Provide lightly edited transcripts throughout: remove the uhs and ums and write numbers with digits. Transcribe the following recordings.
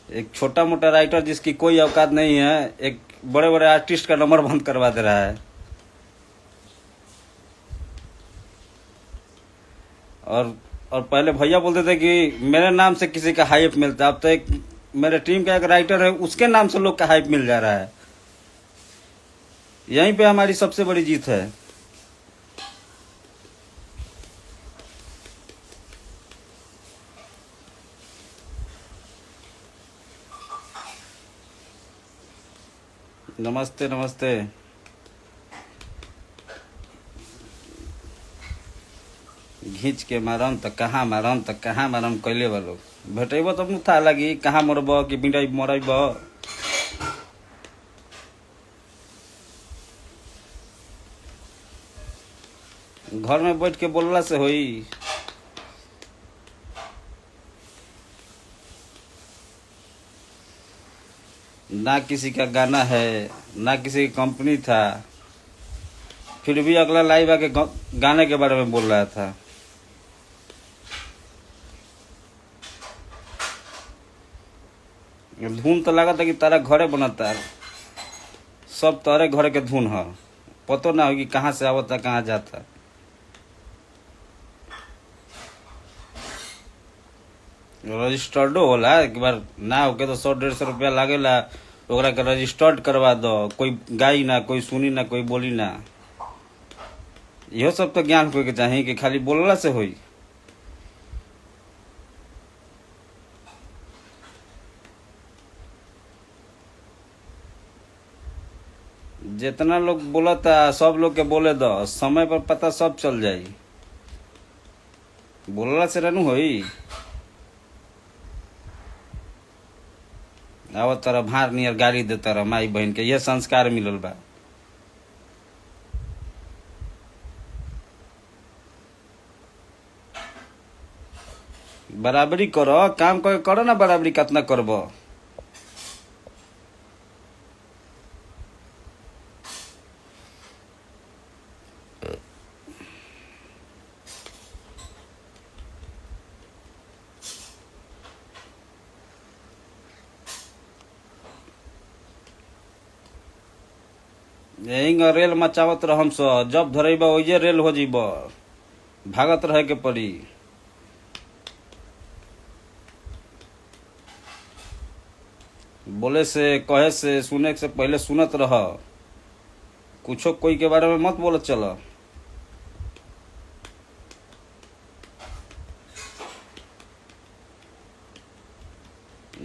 एक छोटा मोटा राइटर जिसकी कोई औकात नहीं है, एक बड़े बड़े आर्टिस्ट का नंबर बंद करवा दे रहा है। और और पहले भैया बोलते थे कि मेरे नाम से किसी का हाइप मिलता है, अब तो एक मेरे टीम का एक राइटर है, उसके नाम से लोग का हाइप मिल जा रहा है। यहीं पे हमारी सबसे बड़ी जीत है। नमस्ते नमस्ते। घींच के मारम तो कहाँ मारम तो कहाँ मारम कैले बा लोग। भेटेब तब न था लगी कहाँ मरब कि बिंडई मरब। घर में बैठ के बोलला से होई। ना किसी का गाना है, ना किसी की कंपनी था, फिर भी अगला लाइव आके गाने के बारे में बोल रहा था। धुन तो लगा था कि तारा घरे बनता, सब तारे घरे के धुन है, पतो ना होगी कहाँ से आवता कहाँ जाता। रजिस्टर्डो होला, एक बार ना होके तो 100-150 रुपया लागेला, ओकरा के रजिस्टर्ड करवा दो। कोई गाई ना, कोई सुनी ना, कोई बोली ना। यह सब तो ज्ञान होके चाहिए कि खाली बोलला से होई। जितना लोग बोलता सब लोग के बोले दो, समय पर पता सब चल जाई। बोलला से रहनु होई। आवत तरह भार नियर गाली दे तरह माई बहन के, यह संस्कार मिलल बा। बराबरी करो, काम करके करो ना, बराबरी कितना करबो। यही रेल मचावत रहम सब, जब धरेब वही रेल हो जीब, भागत रहे के पड़ी। बोले से, कहे से, सुने से पहले सुनत रह। कुछो कोई के बारे में मत बोलत चल।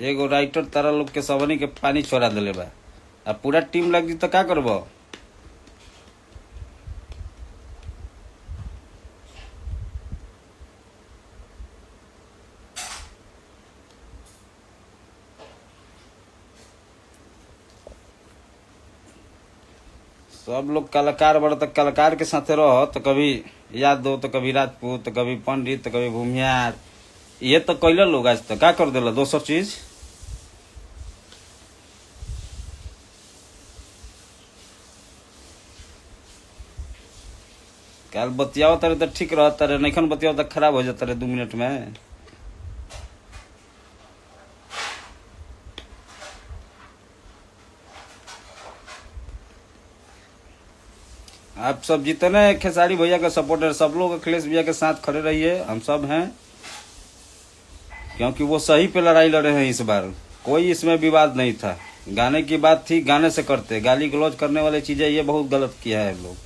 एगो राइटर तारा लोग के सबनी के पानी छोड़ा दिले बा, अब पूरा टीम लग जी तो का करबो। सब लोग कलाकार बड़ा, तो कलाकार के साथे रहो, तो कभी यादव, तो कभी राजपूत, तो कभी पंडित, तो कभी भूमियार। ये तो कैले लोग आज तो का कर दिला दोसर चीज। कल बतियाओ तारे तो ठीक रह तारे, नैखन बतियाओ तो खराब हो जाता रे 2 मिनट में। आप सब जितने खेसारी भैया के सपोर्टर, सब लोग अखिलेश भैया के साथ खड़े रहिए, हम सब हैं, क्योंकि वो सही पे लड़ाई लड़े हैं इस बार। कोई इसमें विवाद नहीं था, गाने की बात थी, गाने से करते। गाली गलौज करने वाली चीजें ये बहुत गलत किया है लोग।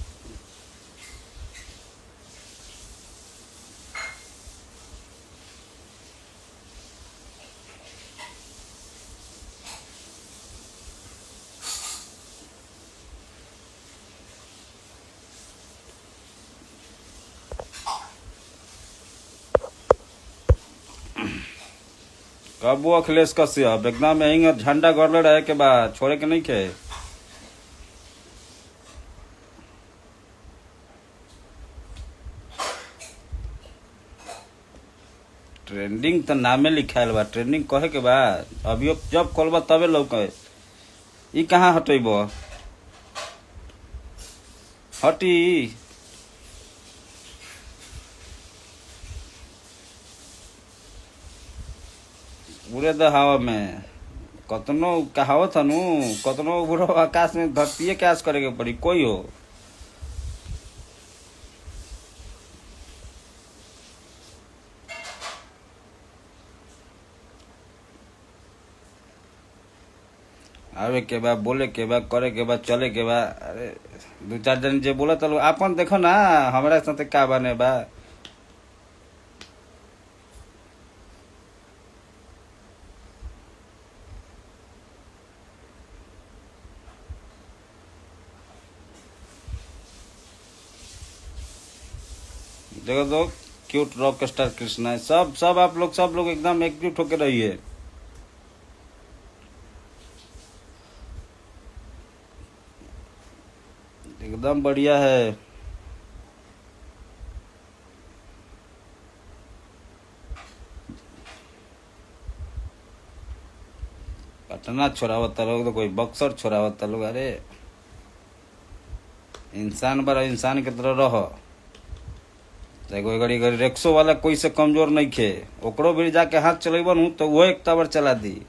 कब वो अखिलेश कश्यप एकदम यही झंडा गड़ले रहे के बाद छोड़े के नहीं के। ट्रेंडिंग तो नामे लिखायल बा, ट्रेंडिंग कहे के बाद अभी जब खोलबा तबे लौके। ई कहाँ हटेब, हटी। उड़े द हवा में। कतनो कहावत हनु, कतनो बुढ़ो आकाश में धरती के आस करे के पड़ी कोई हो। आवे के बाद बोले के बाद करे के बाद चले के बाद, अरे दो चार जन जे बोला तो आपन देखो ना हमारा साथे का बने बा। देखो तो क्यूट रॉक स्टार कृष्णा है, सब सब आप लोग सब लोग एकदम एकजुट होकर रहिए। एकदम बढ़िया है। पटना छोड़ावता लोग तो कोई बक्सर छोड़ावता लोग। अरे इंसान बड़ा इंसान की तरह रहो। चाहे कोई घड़ी घड़ी रिक्शो वाला कोई से कमजोर नहीं खे, ओकरो भी जाके हाथ चलेबन हूँ तो वो एक टावर चला दी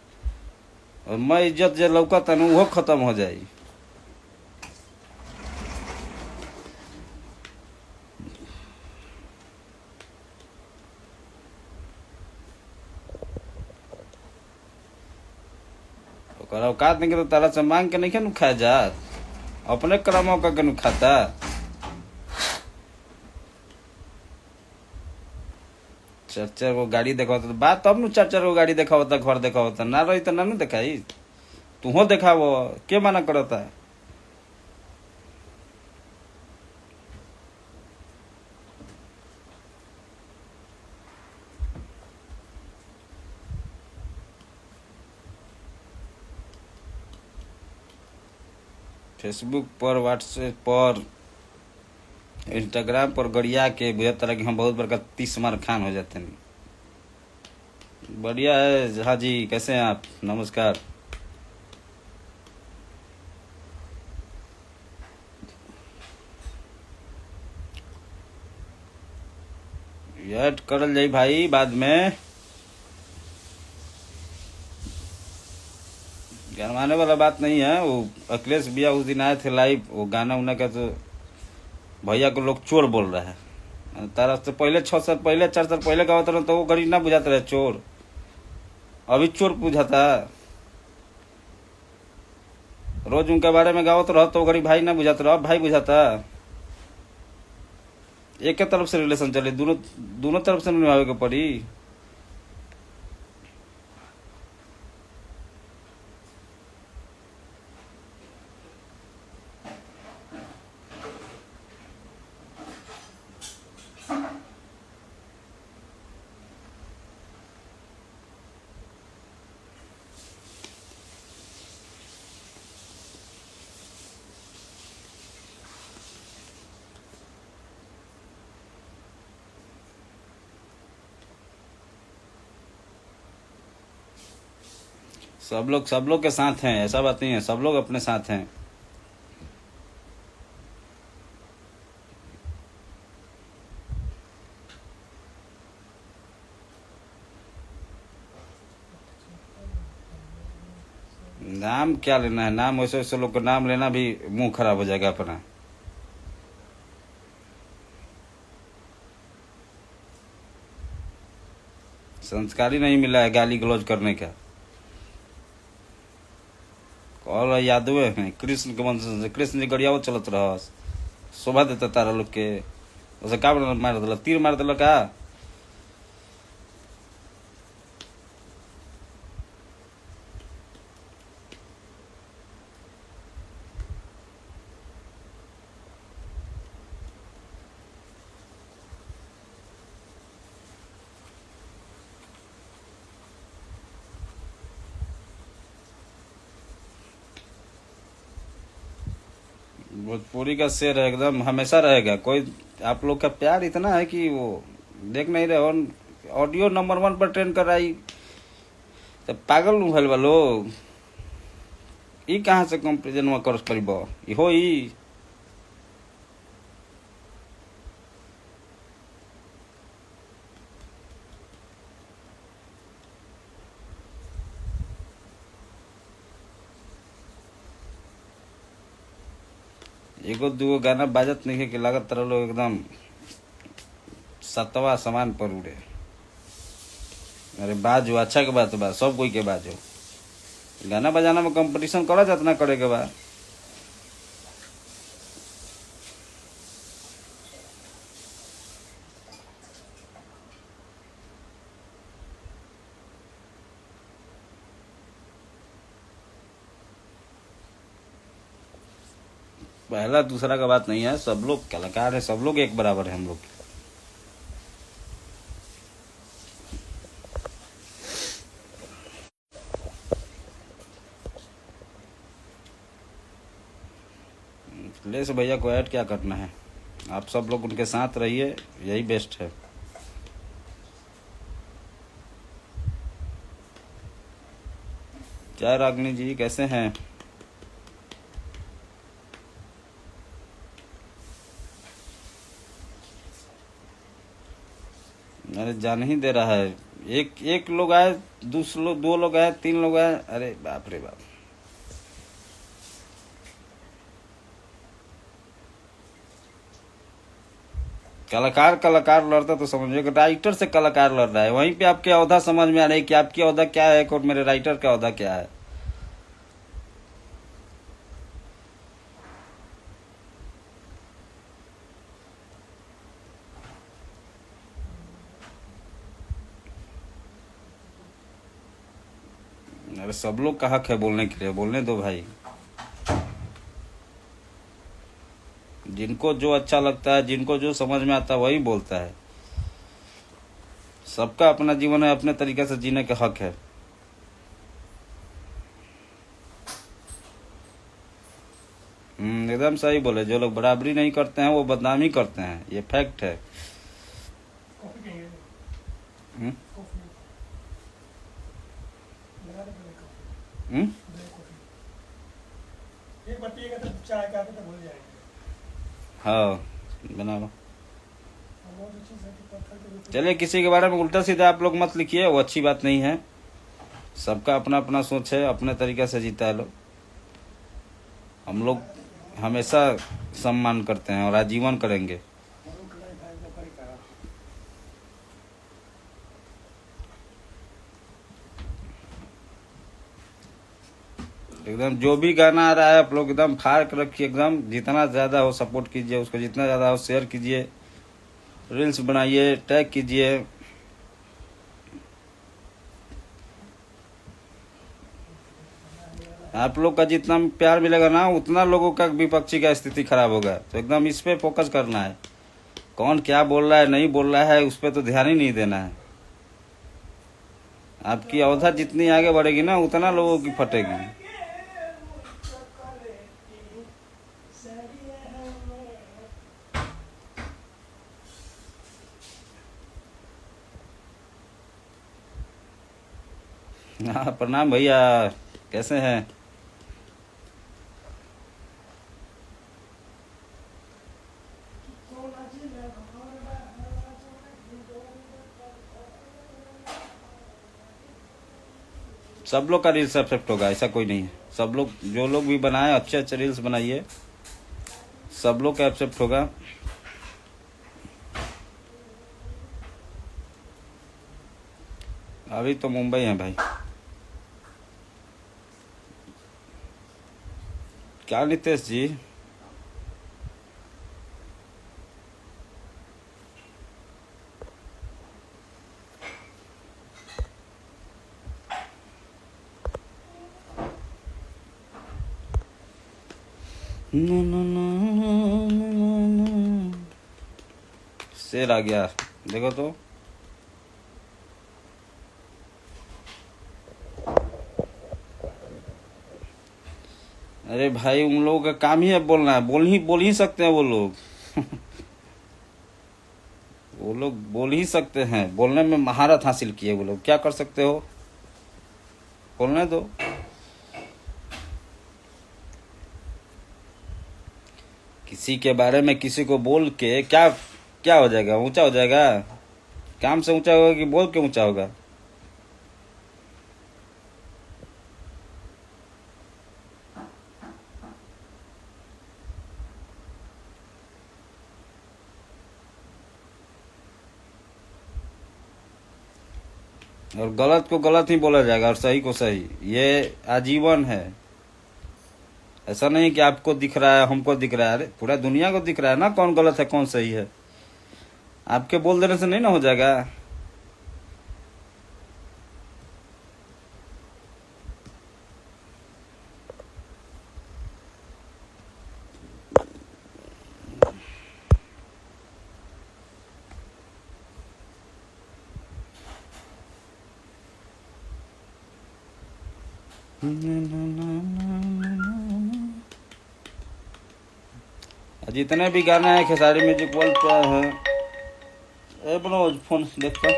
और मैं इज्जत जो लौकता न वो खत्म हो जाई। ओकर औकात नहीं के तो तारा से मांग के नहीं के नु खा जात, अपने कर्मों का के नु खाता। चार चार गो गाड़ी देखा तो बात तब नु चार चार गो गाड़ी देखा होता, घर देखा होता ना रही तो ना नु देखाई। तू हो देखावो के मना करता। फेसबुक पर, व्हाट्सएप पर, इंस्टाग्राम पर गड़िया के बुझे तरह के हम बहुत बड़का 30 मार खान हो जाते हैं। बढ़िया है। हाँ जी, कैसे हैं आप? नमस्कार। ऐड करल जाई भाई बाद में। गरमाने वाला बात नहीं है। वो अखिलेश भैया उस दिन आए थे लाइव, वो गाना उना का तो भैया को लोग चोर बोल रहा है। तारा से पहले 6 साल पहले 4 साल पहले गावत रहे तो वो गरीब ना बुझाता रहे चोर, अभी चोर बुझाता। रोज उनके बारे में गावत रह तो गरीब भाई ना बुझाता रहा, अब भाई बुझाता। एक तरफ से रिलेशन चले, दोनों दोनों तरफ से निभावे के पड़ी। सब लोग के साथ हैं, ऐसा बात नहीं है, सब लोग अपने साथ हैं। नाम क्या लेना है? नाम वैसे वैसे लोग को नाम लेना भी मुंह खराब हो जाएगा अपना। संस्कारी नहीं मिला है गाली गलौज करने का। कॉल यादव है कृष्ण के वंश से, कृष्ण जी गड़ियावत चलत रह, शोभा देता तारा लोग के। उसे का मार दिल, तीर मार दिल का। भोजपुरी का शेर है, एकदम हमेशा रहेगा। कोई आप लोग का प्यार इतना है कि वो देख नहीं रहे हो। ऑडियो नंबर 1 पर ट्रेंड कर आई तो पागल नु भइल बा लोग। ई कहाँ से कंपेरिजन कर परिब हो ई। एगो दूगो गाना बाजत नहीं है कि लागत तरह लोग एकदम सतवा समान पर उड़े। अरे बाजो, अच्छा के बात बा, सब कोई के बाजो। गाना बजाना में कंपटीशन करा जितना करे के बा। पहला दूसरा का बात नहीं है, सब लोग कलाकार है, सब लोग एक बराबर है हम लोग। अखिलेश भैया को ऐड क्या करना है, आप सब लोग उनके साथ रहिए, यही बेस्ट है। क्या रागनी जी कैसे हैं? अरे जान ही दे रहा है। एक एक लोग आए, दूसरे दो लोग आए, तीन लोग आए, अरे बाप रे बाप। कलाकार कलाकार लड़ता तो समझिए कि राइटर से कलाकार लड़ रहा है। वहीं पे आपके औहदा समझ में आ रही है कि आपकी औहदा क्या है और मेरे राइटर का औहदा क्या है। अरे सब लोग का हक है बोलने के लिए, बोलने दो भाई। जिनको जो अच्छा लगता है, जिनको जो समझ में आता है वही बोलता है। सबका अपना जीवन है, अपने तरीके से जीने का हक है। एकदम सही बोले। जो लोग बराबरी नहीं करते हैं वो बदनामी करते हैं, ये फैक्ट है। हम्म हम्म? हाँ बना लो। चलिए, किसी के बारे में उल्टा सीधा आप लोग मत लिखिए, वो अच्छी बात नहीं है। सबका अपना अपना सोच है, अपने तरीके से जीता है लोग। हम लोग हमेशा सम्मान करते हैं और आजीवन करेंगे। एकदम जो भी गाना आ रहा है आप लोग एकदम फाड़ कर रखिए, एकदम जितना ज़्यादा हो सपोर्ट कीजिए उसको, जितना ज़्यादा हो शेयर कीजिए, रील्स बनाइए, टैग कीजिए। आप लोग का जितना प्यार मिलेगा ना, उतना लोगों का विपक्षी का स्थिति खराब होगा। तो एकदम इस पे फोकस करना है, कौन क्या बोल रहा है नहीं बोल रहा है उस पर तो ध्यान ही नहीं देना है। आपकी अवधा जितनी आगे बढ़ेगी ना, उतना लोगों की फटेगी। हाँ प्रणाम भैया, कैसे हैं? सब लोग का रील्स एक्सेप्ट होगा, ऐसा कोई नहीं है। सब लोग, जो लोग भी बनाए अच्छे अच्छे रील्स बनाइए, सब लोग का एक्सेप्ट होगा। अभी तो मुंबई है भाई। क्या नितेश जी? शेर आ गया, देखो तो। अरे भाई, उन लोगों का काम ही है बोलना है, बोल ही सकते हैं वो लोग। वो लोग बोल ही सकते हैं, बोलने में महारत हासिल किए वो लोग। क्या कर सकते हो, बोलने दो। किसी के बारे में किसी को बोल के क्या क्या हो जाएगा? ऊंचा हो जाएगा? काम से ऊंचा होगा कि बोल के ऊंचा होगा? और गलत को गलत ही बोला जाएगा और सही को सही। ये आजीवन है। ऐसा नहीं कि आपको दिख रहा है हमको दिख रहा है, अरे पूरा दुनिया को दिख रहा है ना कौन गलत है कौन सही है। आपके बोल देने से नहीं ना हो जाएगा। जितने भी गाने हैं खेसारी म्यूजिक वर्ल्ड पे हैं। ए बनो फोन देखता।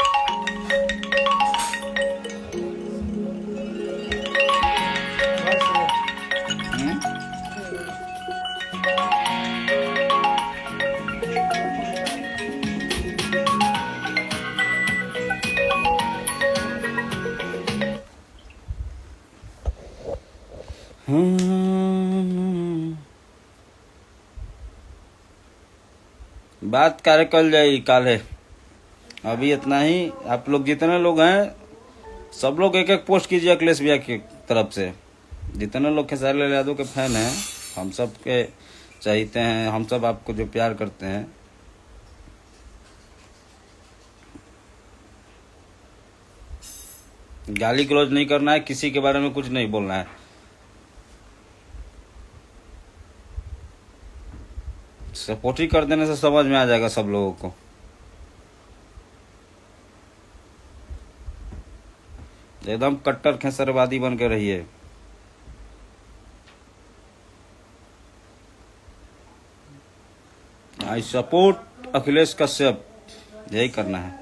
बात कार्य कल जाए काले। अभी इतना ही। आप लोग जितने लोग हैं सब लोग एक एक पोस्ट कीजिए अखिलेश भैया की तरफ से। जितने लोग खेसारी लाल यादव के फैन हैं, हम सब के चाहते हैं, हम सब आपको जो प्यार करते हैं, गाली गलौज नहीं करना है, किसी के बारे में कुछ नहीं बोलना है। सपोर्ट ही कर देने से समझ में आ जाएगा सब लोगों को। एकदम कट्टर खेसरवादी बन के रहिए। आई सपोर्ट अखिलेश कश्यप, यही करना है।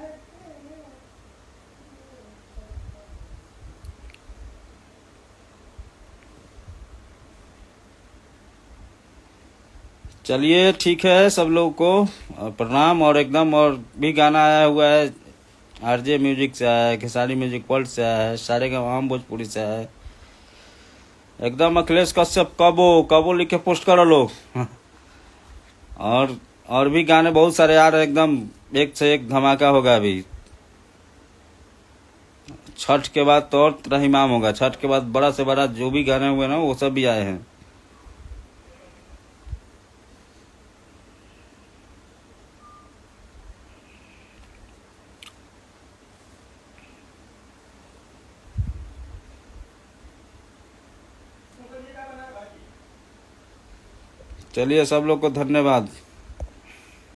चलिए ठीक है, सब लोगों को प्रणाम। और एकदम और भी गाना आया हुआ है, आरजे म्यूजिक से आया है, खेसारी म्यूजिक वर्ल्ड से आया है, सारेगामा भोजपुरी से आया है। एकदम अखिलेश कश्यप कबो लिख के पोस्ट करो लोग। और भी गाने बहुत सारे आ रहे हैं, एकदम एक से एक धमाका होगा अभी। छठ के बाद तो और रहीमाम होगा। छठ के बाद बड़ा से बड़ा जो भी गाने हुए ना वो सब भी आए हैं। चलिए सब लोग को धन्यवाद।